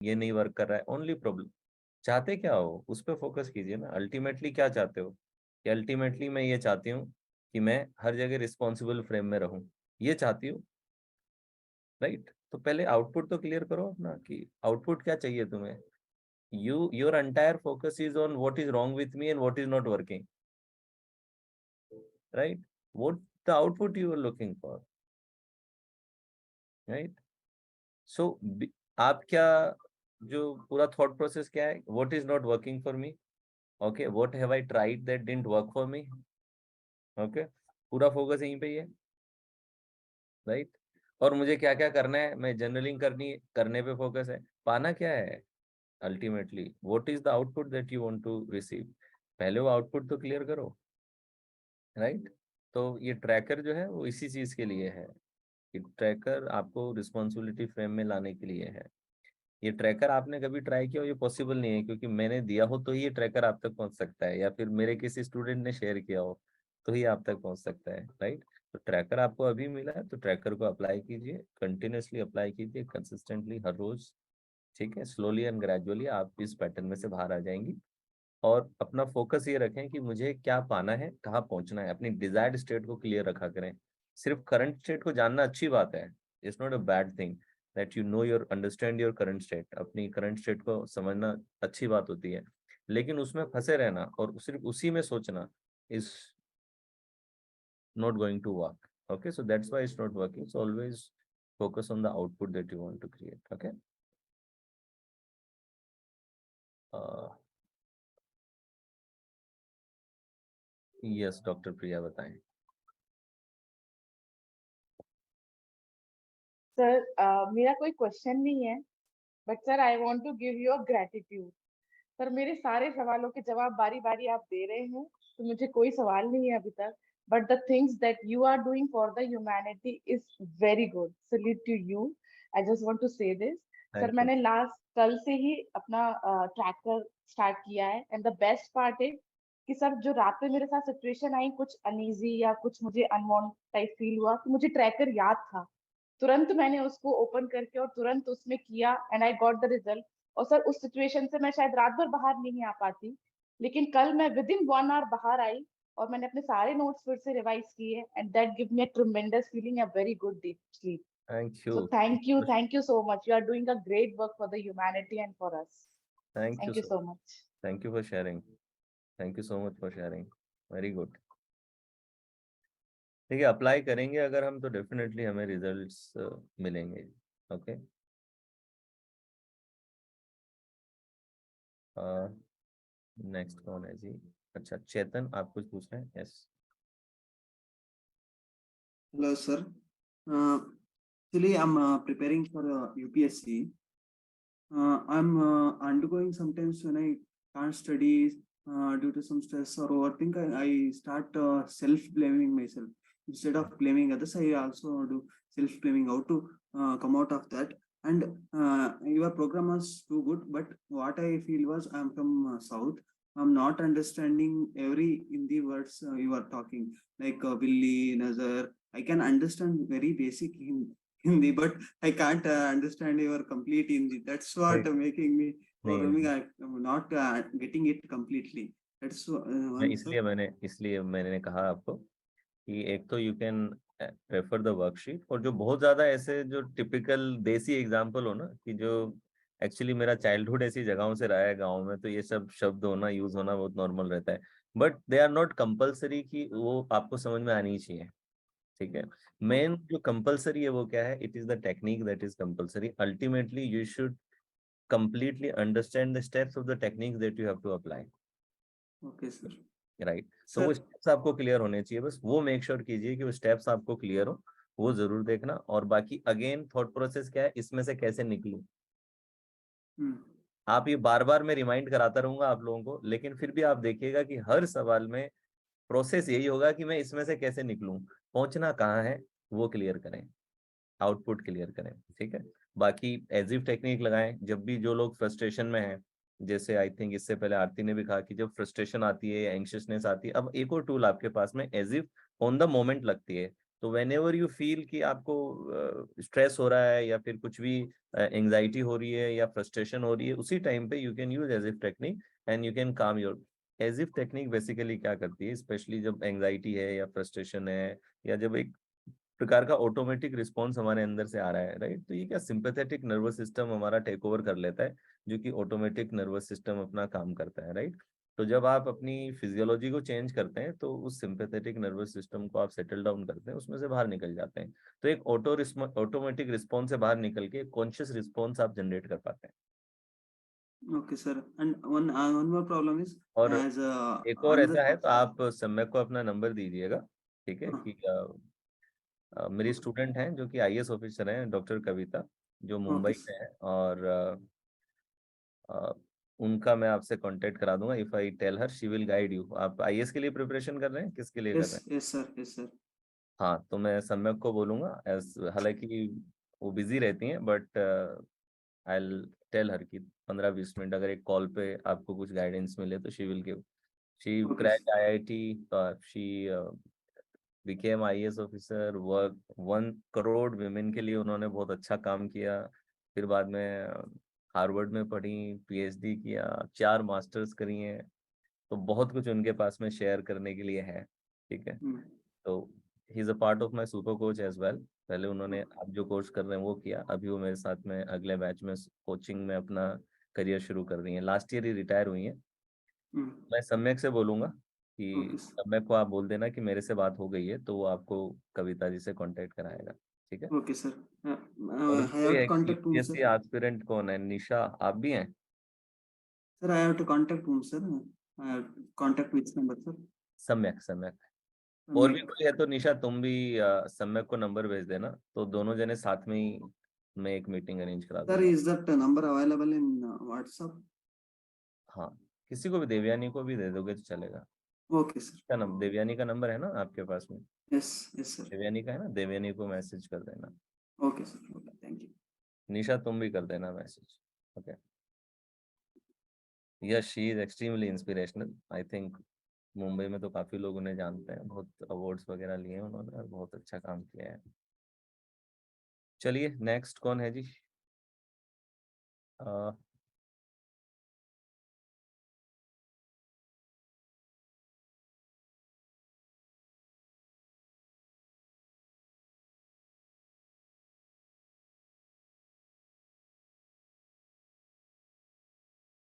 ये नहीं वर्क कर रहा है, ओनली प्रॉब्लम। चाहते क्या हो उस पर फोकस कीजिए ना। अल्टीमेटली क्या चाहते हो? कि अल्टीमेटली मैं ये चाहती हूँ कि मैं हर जगह रिस्पॉन्सिबल फ्रेम में रहूं, ये चाहती हूँ, राइट? तो पहले आउटपुट तो क्लियर करो अपना कि आउटपुट क्या चाहिए तुम्हें। Your entire focus is on what is wrong with me and what is not working, right? What the output you are looking for, right? So आप क्या, जो पूरा थॉट प्रोसेस क्या है, what is not working for me, okay, what have I tried that didn't work for me, okay, पूरा focus यहीं पे ही है, राइट? और मुझे क्या क्या करना है, मैं जर्नलिंग करने पे फोकस है। पाना क्या है ultimately, what is the output that you want to receive, पहले वो आउटपुट तो क्लियर करो, राइट? तो ये ट्रैकर जो है वो इसी चीज के लिए है कि ट्रैकर आपको रिस्पॉन्सिबिलिटी फ्रेम में लाने के लिए है। ये ट्रैकर आपने कभी ट्राई किया हो, ये पॉसिबल नहीं है, क्योंकि मैंने दिया हो तो ही ये ट्रैकर आप तक पहुंच सकता है, या फिर मेरे किसी स्टूडेंट ने शेयर किया हो तो ही आप तक पहुंच सकता है, राइट? तो ट्रैकर आपको अभी मिला है तो ट्रैकर को अप्लाई कीजिए, कंटिन्यूसली अप्लाई कीजिए, कंसिस्टेंटली हर रोज, ठीक है? स्लोली एंड ग्रेजुअली आप इस पैटर्न में से बाहर आ जाएंगी। और अपना फोकस ये रखें कि मुझे क्या पाना है, कहाँ पहुंचना है, अपनी डिजायर्ड स्टेट को क्लियर रखा करें। सिर्फ करंट स्टेट को जानना अच्छी बात है, it's not a bad thing that you know your understand your current state, अपनी करंट स्टेट को समझना अच्छी बात होती है, लेकिन उसमें फंसे रहना और सिर्फ उसी में सोचना is not going to work. Okay, so that's why it's not working. So always focus on the output that you want to create. Okay. uh, yes, doctor Priya बताएं। सर मेरा कोई क्वेश्चन नहीं है, but sir I want to give you a gratitude. Sir मेरे सारे सवालों के जवाब बारी बारी आप दे रहे हैं, तो मुझे कोई सवाल नहीं है अभी तक। But the things that you are doing for the humanity is very good, salute to you. I just want to say this. Sir thank you. मैंने लास्ट कल से ही अपना ट्रैकर स्टार्ट किया है, and the best part is कि sir जो रात में मेरे साथ सिचुएशन आई, कुछ अनईजी या कुछ मुझे अनवांट टाइप फील हुआ, तो मुझे ट्रैकर याद था। तुरंत मैंने उसको ओपन करके और तुरंत उसमें किया, and I got the result. और सर उस सिचुएशन से मैं शायद रात भर बाहर नहीं आ पाती, लेकिन कल मैं विद इन 1 आवर बाहर आई, और मैंने अपने सारे नोट्स फिर से रिवाइज किए, and that give me a tremendous feeling, a very good deep sleep. Thank you. So thank you so much, you are doing a great work for the humanity and for us. Thank you thank you so so much. Thank you for sharing. Thank you so much for sharing. Very good. ठीक है, apply करेंगे अगर हम तो definitely हमें results मिलेंगे। Okay. Next कौन है जी? अच्छा, चेतन आप कुछ पूछ रहे हैं? Yes. Hello, sir. Actually, I'm preparing for UPSC. I'm undergoing sometimes when I can't study due to some stress or overthink, I start self-blaming myself. Instead of blaming others, I also do self-blaming. How to come out of that? And your program was too good, but what I feel was I'm from South. I'm not understanding every Hindi words you are talking, like Billy, Nazar. I can understand very basic Hindi, but I can't understand your complete Hindi. That's what नहीं making me नहीं, programming. I'm not getting it completely. That's one, sir. इसलिए मैंने कहा आपको कि एक तो you can refer the worksheet, और जो बहुत ज्यादा ऐसे जो टिपिकल देसी एग्जांपल हो ना, कि जो एक्चुअली मेरा चाइल्डहुड ऐसी जगहों से रहा है, गांव में, तो ये सब शब्द होना, यूज होना बहुत नॉर्मल रहता है, but they are not compulsory कि वो आपको समझ में आनी चाहिए, ठीक है? मेन जो कंपल्सरी है वो क्या है? It is the technique that is compulsory. Ultimately you should completely understand the steps of the techniques that you have to apply, Okay, sir. right? तो वो Sir, स्टेप्स आपको क्लियर होने चाहिए, बस वो मेक श्योर कीजिए कि वो स्टेप्स आपको क्लियर हो, वो जरूर देखना। और बाकी अगेन थॉट प्रोसेस क्या है, इसमें से कैसे निकलूं, hmm. आप ये बार बार मैं रिमाइंड कराता रहूंगा आप लोगों को, लेकिन फिर भी आप देखिएगा कि हर सवाल में प्रोसेस यही होगा कि मैं इसमें से कैसे निकलूं, पहुंचना कहाँ है वो क्लियर करें, आउटपुट क्लियर करें, ठीक है? बाकी एज इफ टेक्निक लगाएं जब भी जो लोग फ्रस्ट्रेशन में हैं, जैसे आई थिंक इससे पहले आरती ने भी कहा कि जब फ्रस्ट्रेशन आती है, एंग्शियसनेस आती है, अब एक और टूल आपके पास में as if on the moment लगती है, तो whenever you feel कि आपको स्ट्रेस हो रहा है या फिर कुछ भी एंजाइटी हो रही है या फ्रस्ट्रेशन हो रही है, उसी टाइम पे you can use as if technique and you can calm your. As if technique basically क्या करती है, स्पेशली जब एंजाइटी है या फ्रस्ट्रेशन है या जब एक प्रकार का ऑटोमेटिक रिस्पॉन्स हमारे अंदर से आ रहा है, राइट, तो ये क्या सिंपैथेटिक नर्वस सिस्टम हमारा टेक ओवर कर लेता है, जो कि ऑटोमेटिक नर्वस सिस्टम अपना काम करता है, राइट। तो जब आप अपनी फिजियोलॉजी को चेंज करते हैं तो उस सिंपैथेटिक नर्वस सिस्टम को आप सेटल डाउन करते हैं, उसमें से बाहर निकल जाते हैं, तो एक ऑटोमेटिक रिस्पॉन्स से बाहर निकल के कॉन्शियस रिस्पॉन्स आप जनरेट कर पाते हैं। Okay, sir. And one more problem is और as एक और another. ऐसा है, तो आप सम्यक को अपना नंबर दीजिएगा, ठीक है, हाँ, कि मेरी स्टूडेंट हैं जो कि आईएएस ऑफिसर हैं, डॉक्टर कविता, जो मुंबई Okay, में है, और अ, उनका मैं आपसे कांटेक्ट करा दूंगा। If I tell her she will guide you. आप आईएएस के लिए प्रिपरेशन कर रहे हैं, किसके लिए कर रहे हैं? yes, sir, yes, sir. हाँ, तो मैं सम्यक को बोलूंगा, एज हालांकि वो बिजी रहती हैं, but I will tell her कि 15-20 मिनट अगर एक कॉल पे आपको कुछ गाइडेंस मिले तो she will give. She Okay, cracked IIT, she became IAS officer, work 1 crore women के लिए उन्होंने बहुत अच्छा काम किया। फिर बाद में हार्वर्ड में पढ़ी, पीएचडी किया, 4 मास्टर्स करी हैं, तो बहुत कुछ उनके पास में शेयर करने के लिए है, ठीक है। Hmm. तो he is a part of my super coach as well. पहले उन्होंने आप जो कोर्स कर रहे हैं वो किया, अभी वो मेरे साथ में अगले बैच में कोचिंग में अपना करियर शुरू कर रही हैं, लास्ट ईयर ही रिटायर हुई हैं। Hmm. मैं सम्यक से बोलूंगा Okay, कि sir. सम्यक को आप बोल देना कि मेरे से बात हो गई है, तो वो आपको कविता जी से कांटेक्ट कराएगा, ठीक है। Okay, sir. और I भी कोई have है to contact whom, sir? UPSC aspirant कौन है? निशा, आप भी हैं? Sir, I have to contact whom, sir? I have to contact which number, sir? सम्यक, सम्यक। और भी Make. कोई है तो निशा तुम भी सम्यक को नंबर भेज देना, तो दोनों जने साथ में ही मैं एक मीटिंग अरेंज करा Sir, दूंगा। is that number available in WhatsApp? हाँ, किसी को भी, देवयानी को भी दे दोगे तो चलेगा। Okay, sir. क्या नंबर, देवयानी का नंबर है ना आपके पास में? Yes, yes, sir. देवयानी का है ना, देवयानी को मैसेज कर देना। Okay, sir. Okay, thank you. निशा तुम भी कर देना message, okay. Yes, she is extremely inspirational, I think Mumbai में तो काफी लोग उन्हें जानते हैं, बहुत अवार्ड्स वगैरह लिए हैं उन्होंने और बहुत अच्छा काम किया है। चलिए नेक्स्ट कौन है जी?